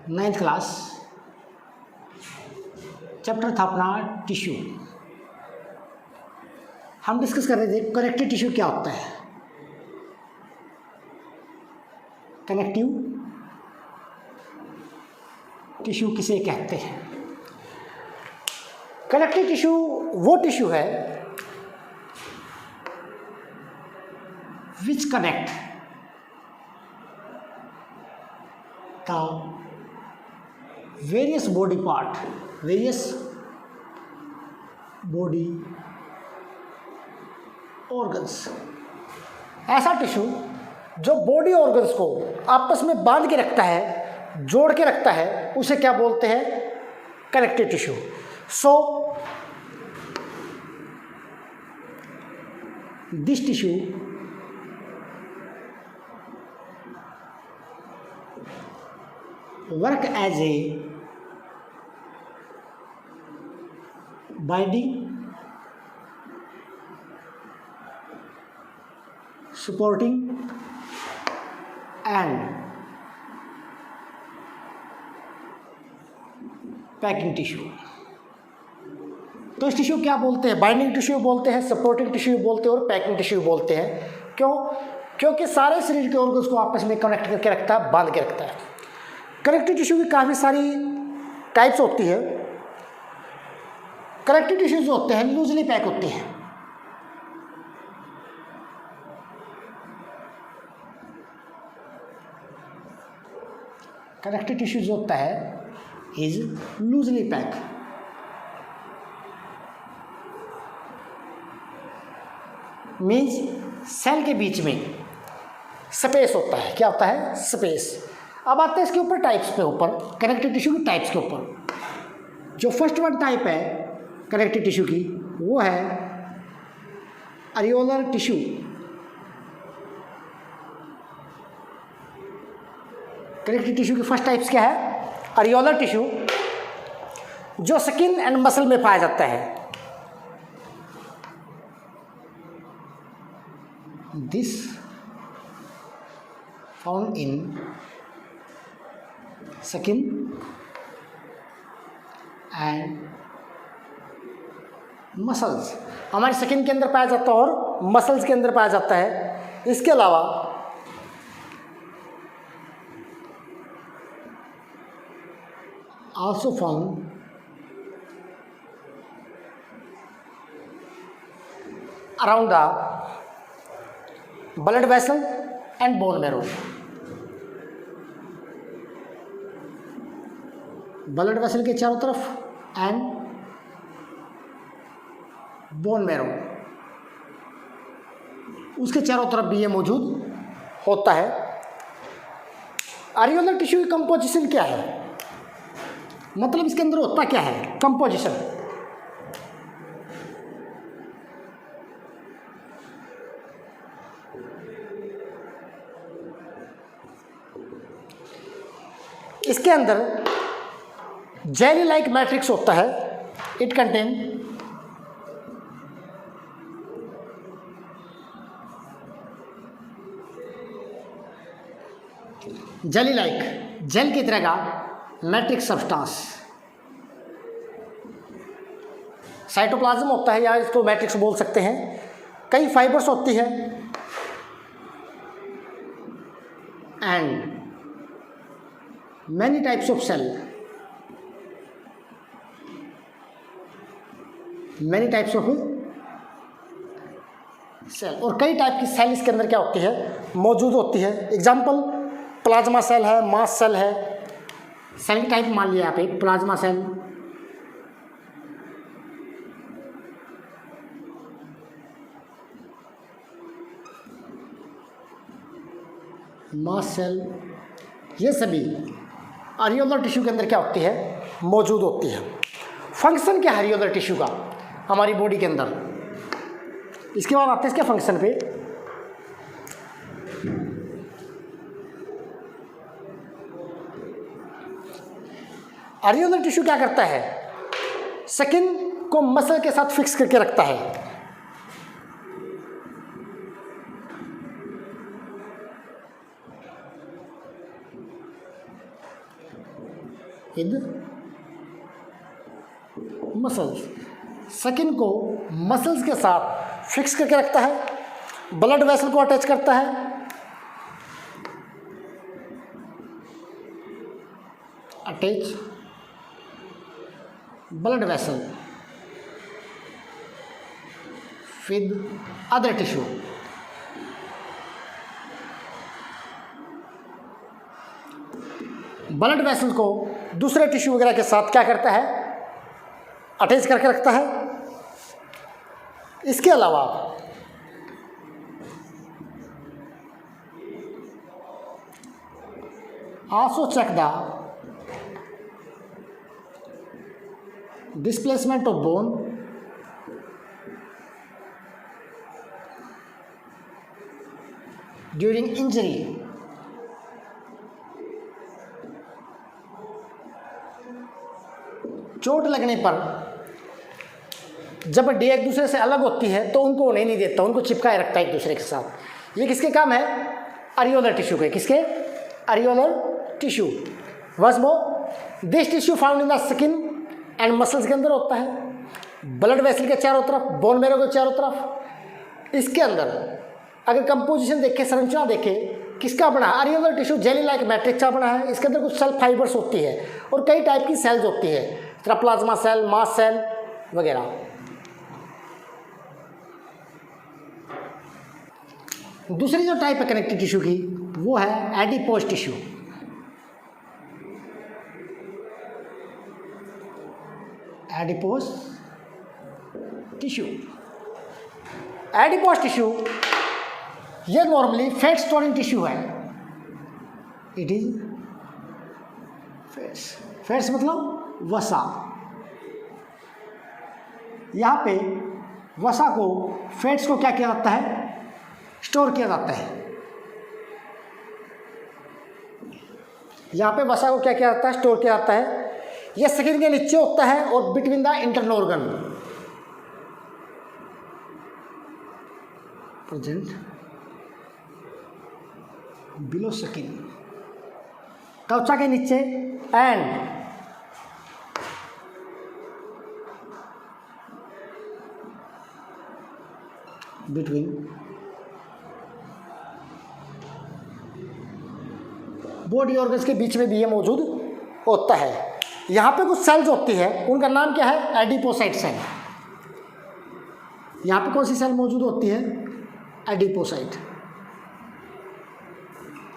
9th class, chapter था अपना tissue. हम डिस्कस कर रहे थे कनेक्टिव टिश्यू क्या होता है। कनेक्टिव टिश्यू किसे कहते हैं? कनेक्टिव टिश्यू वो टिश्यू है which connect the various body part, various body organs. ऐसा टिश्यू जो बॉडी ऑर्गन्स को आपस में बांध के रखता है, जोड़ के रखता है, उसे क्या बोलते हैं? Connective tissue. So this tissue work as a binding, supporting and packing tissue. तो इस टिश्यू क्या बोलते हैं? बाइंडिंग टिश्यू बोलते हैं, सपोर्टिंग टिश्यू बोलते हैं और पैकिंग टिश्यू बोलते हैं। क्यों? क्योंकि सारे शरीर के ऑर्गन्स को आपस में कनेक्ट करके रखता है, बांध के रखता है। कनेक्टिव टिश्यू की काफ़ी सारी टाइप्स होती है। कनेक्टिव टिश्यू जो होते हैं लूजली पैक होते हैं। कनेक्टिव टिश्यू जो होता है is loosely pack. Means cell के बीच में स्पेस होता है। क्या होता है? स्पेस। अब आते हैं इसके ऊपर टाइप्स पे, ऊपर कनेक्टिव टिश्यू की टाइप्स के ऊपर। जो फर्स्ट वन टाइप है कनेक्टिव टिश्यू की वो है अरियोलर टिश्यू। कनेक्टिव टिश्यू की फर्स्ट टाइप्स क्या है? अरियोलर टिश्यू, जो स्किन एंड मसल में पाया जाता है। This found in skin and muscles. हमारी स्किन के अंदर पाया जाता है और मसल्स के अंदर पाया जाता है। इसके अलावा also found around the blood vessel and bone marrow. Blood vessel के चारों तरफ एंड बोन मैरो, उसके चारों तरफ भी ये मौजूद होता है। अरियोलर टिश्यू की कंपोजिशन क्या है? मतलब इसके अंदर होता क्या है? कंपोजिशन। इसके अंदर जेली लाइक मैट्रिक्स होता है। It contain jelly like, gel की तरह का मैट्रिक्स सब्सटेंस। साइटोप्लाज्म होता है या इसको मैट्रिक्स बोल सकते हैं। कई फाइबर्स होती है and many types of cell, many types of cell, और कई टाइप की सेल इसके अंदर क्या होती है? मौजूद होती है। एग्जाम्पल प्लाज्मा सेल है, मास सेल है। सेल की टाइप मान लिया आप एक प्लाज्मा सेल, मास सेल, ये सभी अरियोलर टिश्यू के अंदर क्या होती है? मौजूद होती है। फंक्शन क्या है अरियोलर टिश्यू का हमारी बॉडी के अंदर? इसके बाद आते हैं इसके फंक्शन पे। अरियोलर टिश्यू क्या करता है? स्किन को मसल के साथ फिक्स करके रखता है। विद मसल्स, स्किन को मसल्स के साथ फिक्स करके रखता है, ब्लड वेसल को अटैच करता है, attach blood vessel with other tissue. Blood vessel को दूसरे टिश्यू वगैरह के साथ क्या करता है, अटैच करके रखता है। इसके अलावा also check the displacement of bone during injury. चोट लगने पर जब हड्डी एक दूसरे से अलग होती है तो उनको होने नहीं देता, उनको चिपकाए रखता है एक दूसरे के साथ। ये किसके काम है, अरियोलर टिश्यू के। किसके, areolar tissue. Once more this tissue found in the skin and muscles के अंदर होता है, ब्लड वेसल के चारों तरफ, बोन मैरो के चारों तरफ। इसके अंदर अगर कंपोजिशन देखें, संरचना देखें, किसका बना है, areolar tissue jelly like matrix का बना है। इसके अंदर कुछ सेल फाइबर्स होती है और कई टाइप की सेल्स होती है, तरह प्लाज्मा सेल, मास सेल वगैरह। दूसरी जो टाइप है कनेक्टिव टिश्यू की वो है adipose tissue. Adipose tissue, adipose tissue ये नॉर्मली फैट स्टोरिंग टिश्यू है। इट इज फैट्स, फैट्स मतलब वसा। यहाँ पे वसा को, फैट्स को क्या किया जाता है, स्टोर किया जाता है। यहाँ पे वसा को क्या किया जाता है, स्टोर किया जाता है। यह स्किन के नीचे होता है और between the internal organ present below skin, त्वचा के नीचे एंड बिटवीन बॉडी ऑर्गन्स के बीच में भी ये मौजूद होता है। यहाँ पे कुछ सेल्स होती है, उनका नाम क्या है, एडिपोसाइट सेल। यहाँ पे कौन सी सेल मौजूद होती है, एडिपोसाइट।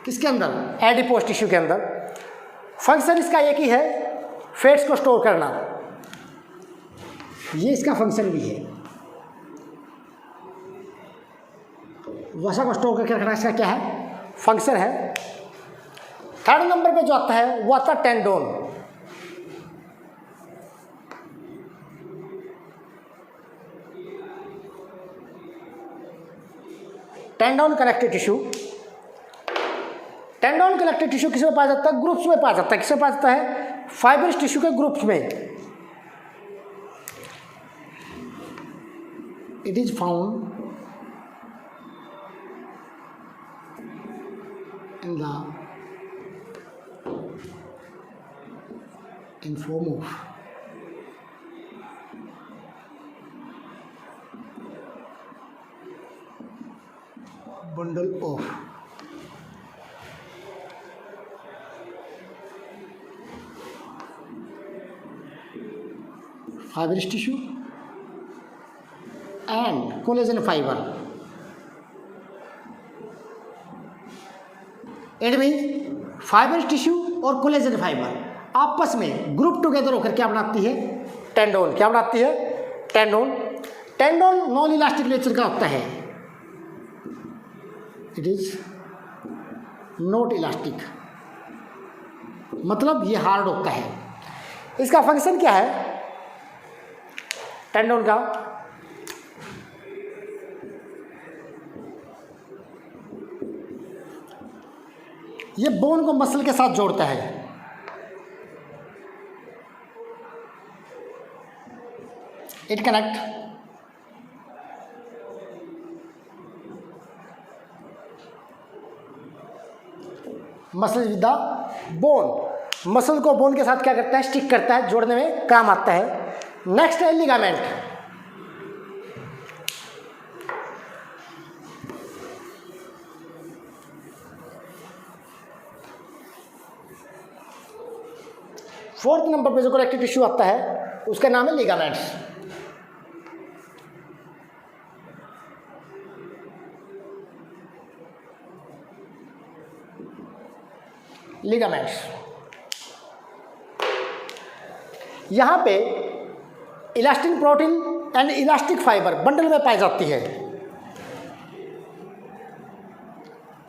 किसके अंदर, एडिपोज टिश्यू के अंदर। फंक्शन इसका एक ही है, फैट्स को स्टोर करना। ये इसका फंक्शन भी है, वसा को स्टोर करके रखना इसका क्या है, फंक्शन है। थर्ड नंबर पे जो आता है वो आता है tendon. Tendon connective tissue, tendon connective tissue किस में पाया जाता है, ग्रुप्स में पाया जाता है। किस में पाया जाता है, फाइब्रस टिश्यू के ग्रुप्स में। It is found in the in form of bundle of fibrous tissue and collagen fiber। It mean fibre tissue और कोलेजन फाइबर आपस में ग्रुप टुगेदर होकर क्या बनाती है, टेंडोन। क्या बनाती है, tendon. Tendon non elastic nature का होता है, इट इज नॉट इलास्टिक, मतलब ये हार्ड होता है। इसका फंक्शन क्या है टेंडोन का, ये बोन को मसल के साथ जोड़ता है। It connect muscle with the bone. Muscle को बोन के साथ क्या करता है, स्टिक करता है, जोड़ने में काम आता है। नेक्स्ट है लिगामेंट। फोर्थ नंबर पे जो कनेक्टिव टिश्यू आता है उसका नाम है लिगामेंट्स। लिगामेंट्स यहां पे elastin protein and elastic fibre bundle में पाई जाती है।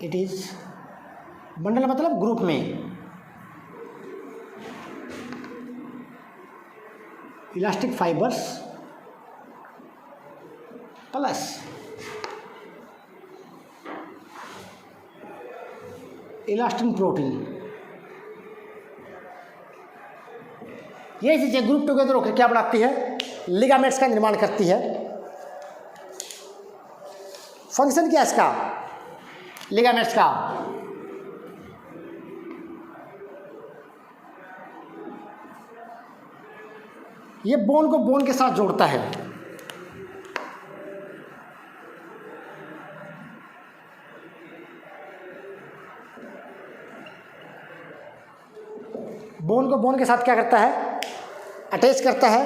इट इज बंडल मतलब ग्रुप में, elastic fibres plus elastin protein, ये चीजें ग्रुप टुगेदर होकर क्या बनाती है, लिगामेंट्स का निर्माण करती है। फंक्शन क्या है इसका, लिगामेंट्स का, ये बोन को बोन के साथ जोड़ता है। बोन को बोन के साथ क्या करता है, अटैच करता है,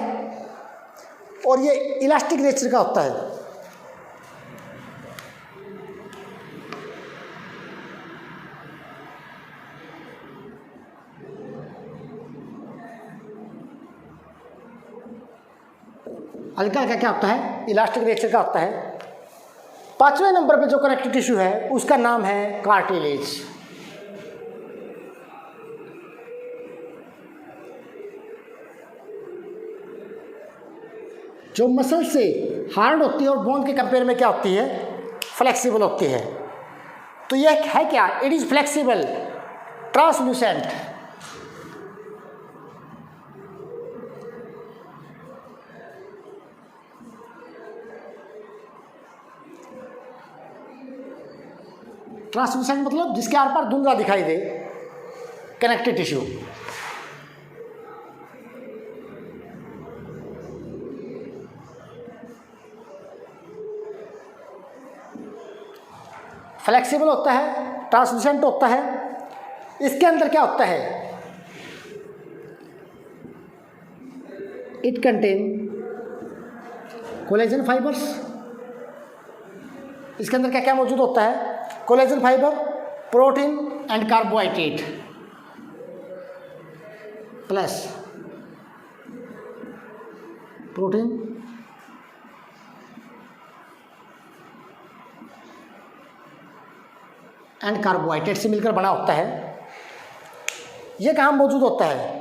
और ये इलास्टिक नेचर का होता है। हल्का हल्का क्या होता है, इलास्टिक नेचर का होता है। पांचवें नंबर पे जो कनेक्टिव टिश्यू है उसका नाम है कार्टिलेज। जो मसल से हार्ड होती है और बोन के कंपेयर में क्या होती है, फ्लेक्सिबल होती है। तो यह है क्या, it is flexible, translucent. Translucent मतलब जिसके आर पार धुंधला दिखाई दे, कनेक्टिव टिश्यू। फ्लेक्सिबल होता है, ट्रांसल्यूसेंट होता है। इसके अंदर क्या होता है, इट कंटेन कोलेजन फाइबर्स। इसके अंदर क्या क्या मौजूद होता है, collagen fibre, protein and carbohydrate plus protein and carbohydrate से मिलकर बना होता है। ये कहाँ मौजूद होता है,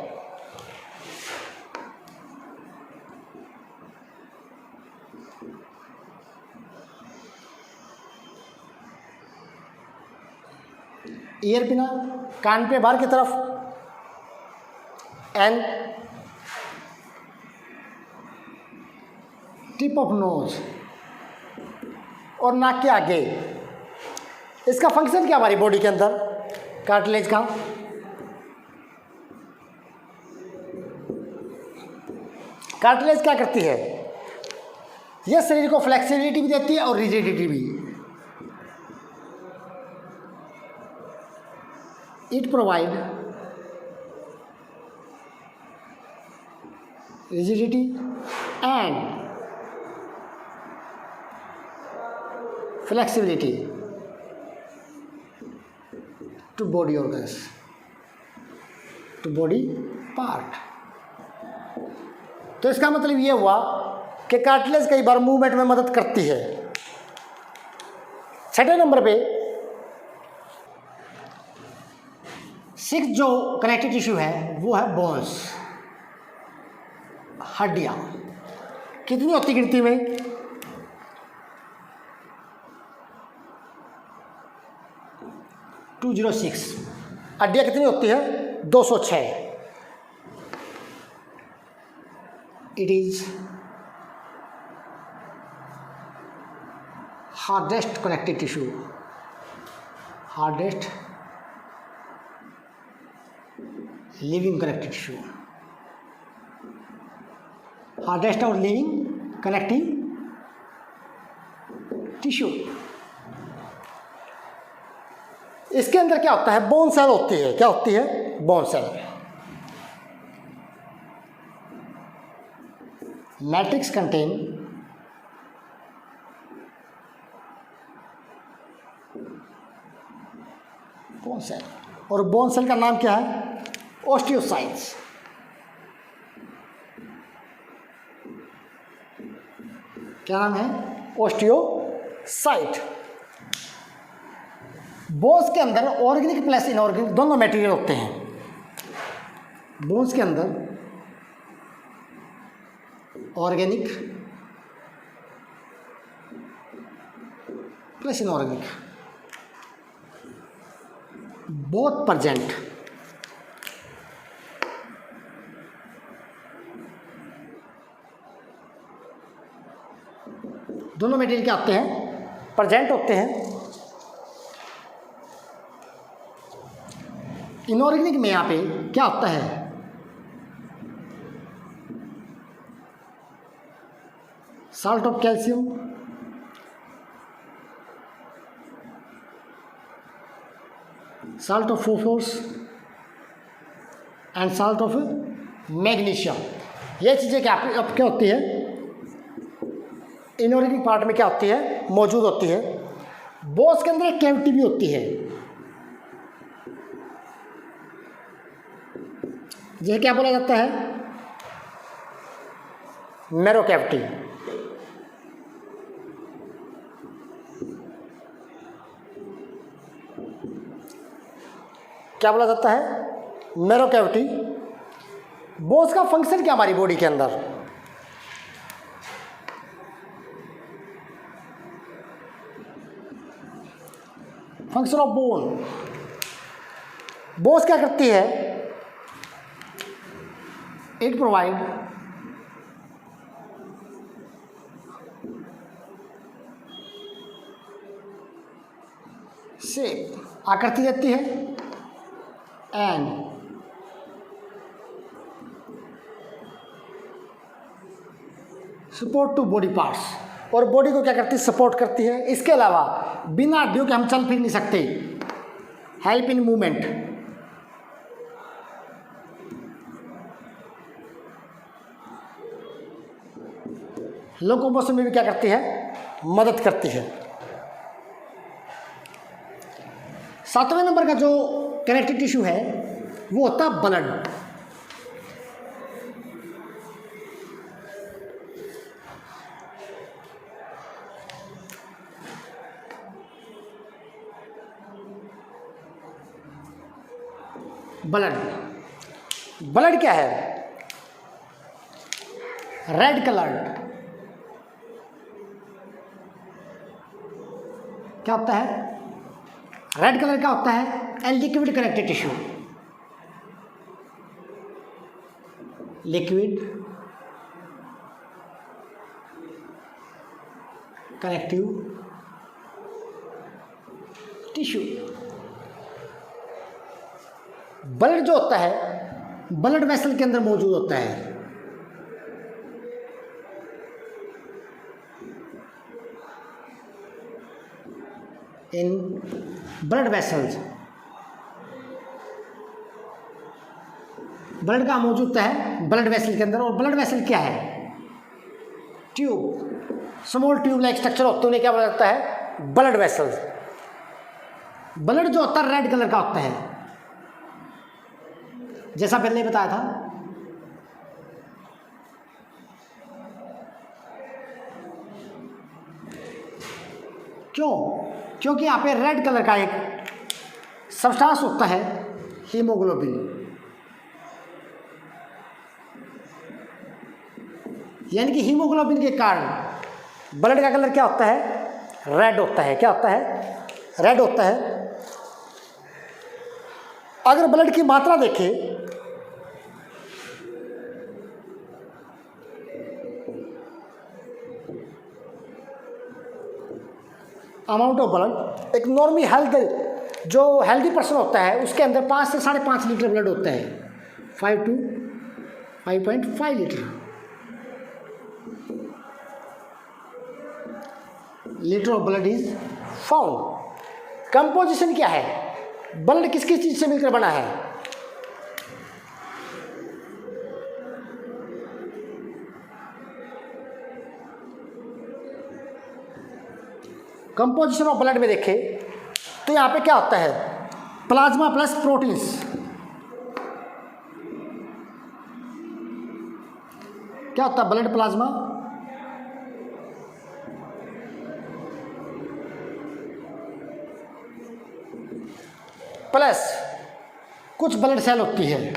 ईयर पिना, कान पे बाहर की तरफ, एंड टिप ऑफ नोज और नाक के आगे। इसका फंक्शन क्या हमारी बॉडी के अंदर, कार्टिलेज का, कार्टिलेज क्या करती है, यह शरीर को फ्लेक्सिबिलिटी भी देती है और रिजिडिटी भी। It provide rigidity and flexibility to body organs, to body part. तो इसका मतलब ये हुआ कि कार्टिलेज कई बार मूवमेंट में मदद करती है। छठे नंबर पे सिक्स जो कनेक्टिव टिश्यू है वो है बोन्स, हड्डियां। कितनी होती गिनती में, 206। हड्डियां कितनी होती है, 206। It is hardest connective tissue, hardest living connective tissue, hardest और लिविंग कनेक्टिव टिश्यू। इसके अंदर क्या होता है, बोन सेल होती है, क्या होती है, bone cell. Matrix contain bone cell, और बोन सेल का नाम क्या है, ओस्टियोसाइट्स। क्या नाम है, ओस्टियोसाइट। बोन्स के अंदर ऑर्गेनिक प्लस इनऑर्गेनिक दोनों मटेरियल होते हैं। बोन्स के अंदर organic plus inorganic both present. दोनों मटेरियल क्या होते हैं, प्रेजेंट होते हैं। इनऑर्गेनिक में यहाँ पे क्या होता है, salt of calcium, salt of phosphorus and salt of magnesium। ये चीज़ें क्या क्या होती है, इनऑर्गेनिक पार्ट में क्या होती है, मौजूद होती है। बोन्स के अंदर एक कैविटी भी होती है, यह क्या बोला जाता है, मैरो कैविटी। क्या बोला जाता है, मैरो कैविटी। बोन्स का फंक्शन क्या हमारी बॉडी के अंदर, फंक्शन ऑफ बोन। बोन्स क्या करती है, इट प्रोवाइड शेप, आकृति देती है, and support to body parts, और बॉडी को क्या करती है, सपोर्ट करती है। इसके अलावा बिना हड्डियों के हम चल फिर नहीं सकते, हेल्प इन मूवमेंट। लोकोमोशन में भी क्या करती है, मदद करती है। 7वें नंबर का जो कनेक्टिव टिश्यू है वो होता है ब्लड। ब्लड, ब्लड क्या है, रेड कलर्ड। क्या होता है, रेड कलर का होता है, and liquid connective tissue, liquid connective tissue. Blood जो होता है, ब्लड वेसल के अंदर मौजूद होता है। इन ब्लड वेसल्स, ब्लड का मौजूद होता है ब्लड वेसल के अंदर। और ब्लड वेसल क्या है, tube, small tube like structure होते हैं, क्या बोला जाता है, ब्लड वेसल्स। ब्लड जो होता है रेड कलर का होता है, जैसा पहले बताया था। क्यों, क्योंकि यहाँ पे रेड कलर का एक सब्सटेंस होता है, हीमोग्लोबिन। यानी कि हीमोग्लोबिन के कारण ब्लड का कलर क्या होता है, रेड होता है। क्या होता है, रेड होता है। अगर ब्लड की मात्रा देखें, अमाउंट ऑफ ब्लड, एक नॉर्मली हेल्दी जो हेल्दी पर्सन होता है उसके अंदर 5 से 5.5 लीटर ब्लड होता है। 5 to 5.5 litre of blood is found. Composition क्या है? ब्लड किस किस चीज से मिलकर बना है? कंपोजिशन ऑफ ब्लड में देखें तो यहाँ पे क्या होता है? Plasma plus proteins. क्या होता है? ब्लड प्लाज्मा प्लस कुछ ब्लड सेल होती है,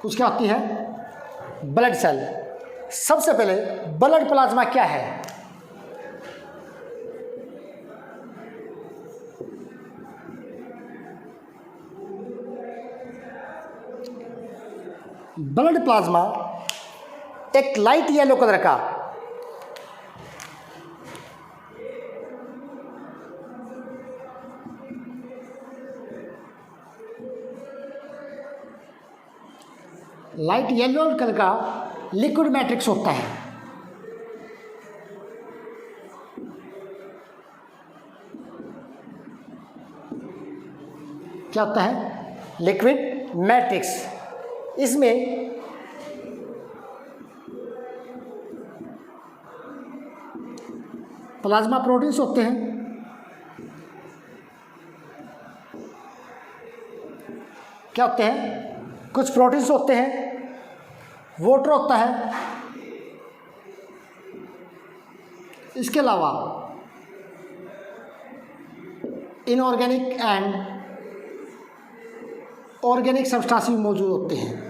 कुछ क्या होती है? Blood cell. सबसे पहले ब्लड प्लाज्मा क्या है? ब्लड प्लाज्मा एक लाइट येलो कलर का कलर का लिक्विड मैट्रिक्स होता है। क्या होता है? Liquid matrix. इसमें प्लाज्मा प्रोटीन्स होते हैं, क्या होते हैं? कुछ प्रोटीन्स होते हैं, वाटर होता है, इसके अलावा इनऑर्गेनिक एंड ऑर्गेनिक सब्सटेंस भी मौजूद होते हैं।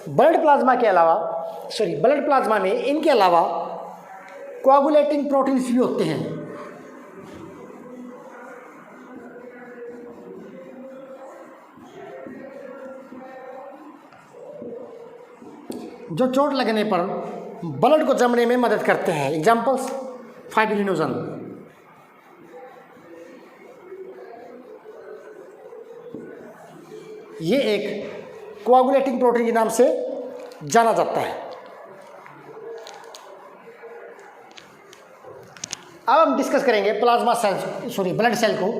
ब्लड प्लाज्मा में इनके अलावा कोआगुलेटिंग प्रोटीन्स भी होते हैं। जो चोट लगने पर ब्लड को जमने में मदद करते हैं। Examples: fibrinogen. ये एक कोआगुलेटिंग प्रोटीन के नाम से जाना जाता है। अब हम डिस्कस करेंगे ब्लड सेल को।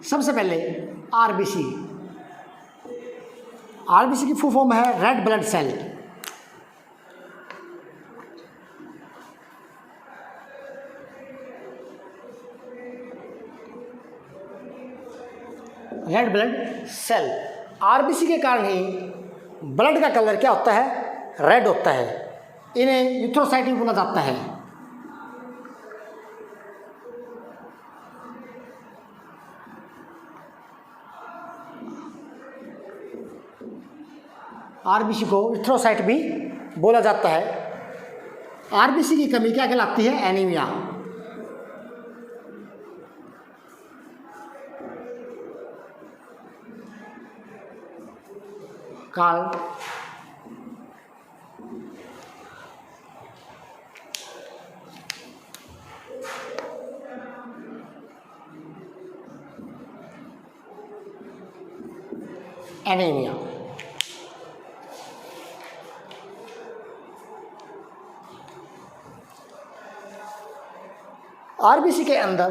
सबसे पहले आरबीसी की फुल फॉर्म है red blood cell. Red blood cell. RBC के कारण ही ब्लड का कलर क्या होता है? रेड होता है। इन्हें यूथ्रोसाइट भी बोला जाता है। आरबीसी को यूथ्रोसाइट भी बोला जाता है। आरबीसी की कमी क्या कहलाती है? एनीमिया। Called anaemia. आरबीसी के अंदर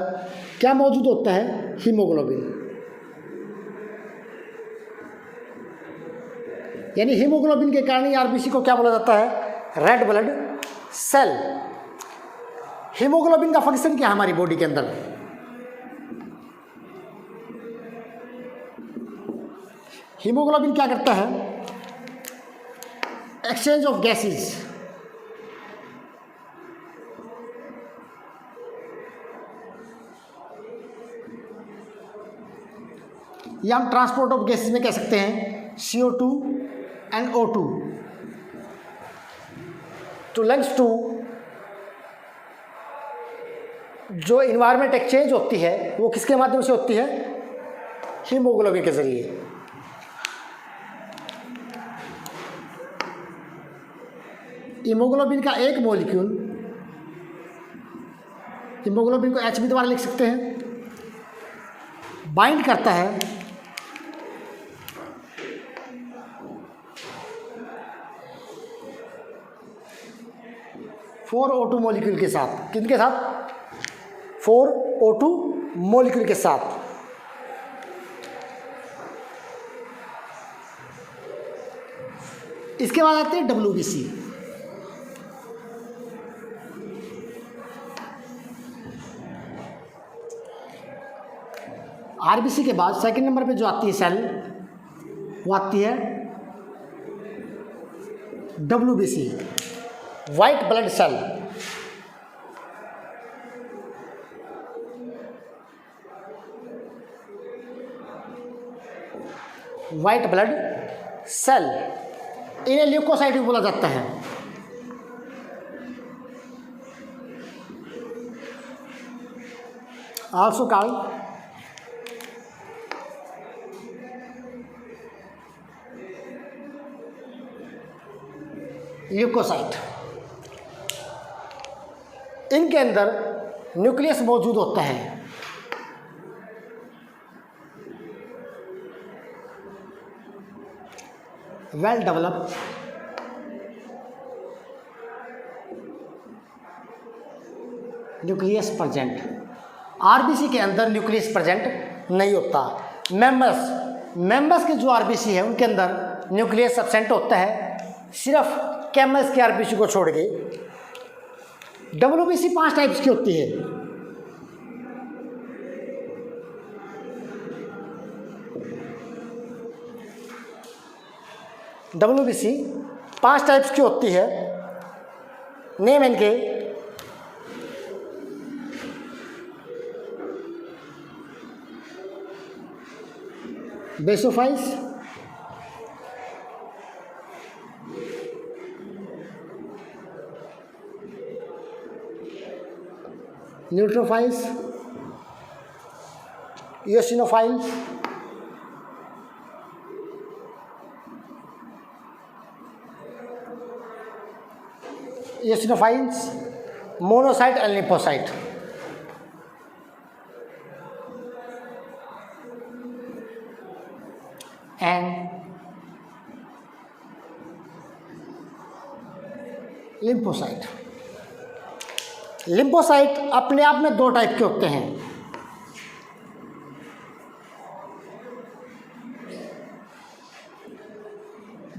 क्या मौजूद होता है? हीमोग्लोबिन। यानी हीमोग्लोबिन के कारण ही आरबीसी को क्या बोला जाता है? Red blood cell. हीमोग्लोबिन का फंक्शन क्या है हमारी बॉडी के अंदर? हीमोग्लोबिन क्या करता है? Exchange of gases. या हम ट्रांसपोर्ट ऑफ गैसेस में कह सकते हैं CO2 and O2 to lungs too. जो इन्वायरमेंट एक्सचेंज होती है वो किसके माध्यम से होती है? हीमोग्लोबिन के जरिए। हीमोग्लोबिन का एक मॉलिक्यूल, हीमोग्लोबिन को Hb द्वारा लिख सकते हैं, बाइंड करता है 4O2 मॉलिक्यूल के साथ। किनके साथ? 4O2 मॉलिक्यूल के साथ। इसके बाद आते हैं WBC। RBC के बाद सेकंड नंबर पे जो आती है सेल वो आती है WBC, white blood cell. White blood cell, इन्हें ल्यूकोसाइट भी बोला जाता है। Also called leucocyte. इनके अंदर न्यूक्लियस मौजूद होता है। Well developed nucleus present. RBC के अंदर न्यूक्लियस प्रेजेंट नहीं होता। मेंबर्स के जो आरबीसी है उनके अंदर न्यूक्लियस एब्सेंट होता है, सिर्फ कैमल्स के आरबीसी को छोड़ के। डब्ल्यूबीसी 5 टाइप्स की होती है। WBC 5 टाइप्स की होती है। नेम इनके basophils, neutrophils, eosinophils, eosinophils, monocyte and lymphocyte। and lymphocyte। Lymphocyte अपने आप में 2 टाइप के होते हैं।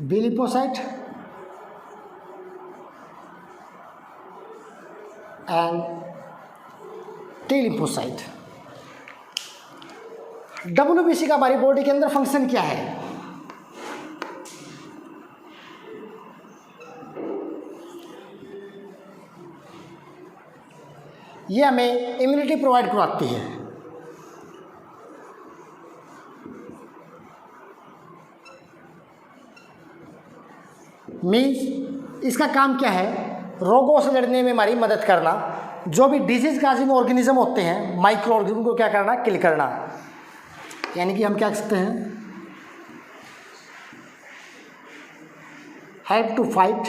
B lymphocyte and T lymphocyte. WBC का हमारी बॉडी के अंदर फंक्शन क्या है? ये हमें इम्यूनिटी प्रोवाइड करवाती है। मीन्स इसका काम क्या है? रोगों से लड़ने में हमारी मदद करना। जो भी डिजीज काजिंग ऑर्गेनिज्म होते हैं, माइक्रो ऑर्गेनिज्म को क्या करना? किल करना। यानी कि हम क्या कह सकते हैं? Help to fight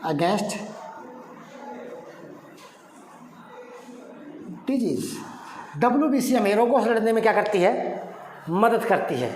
against disease. WBC हमें रोगों से लड़ने में क्या करती है? मदद करती है।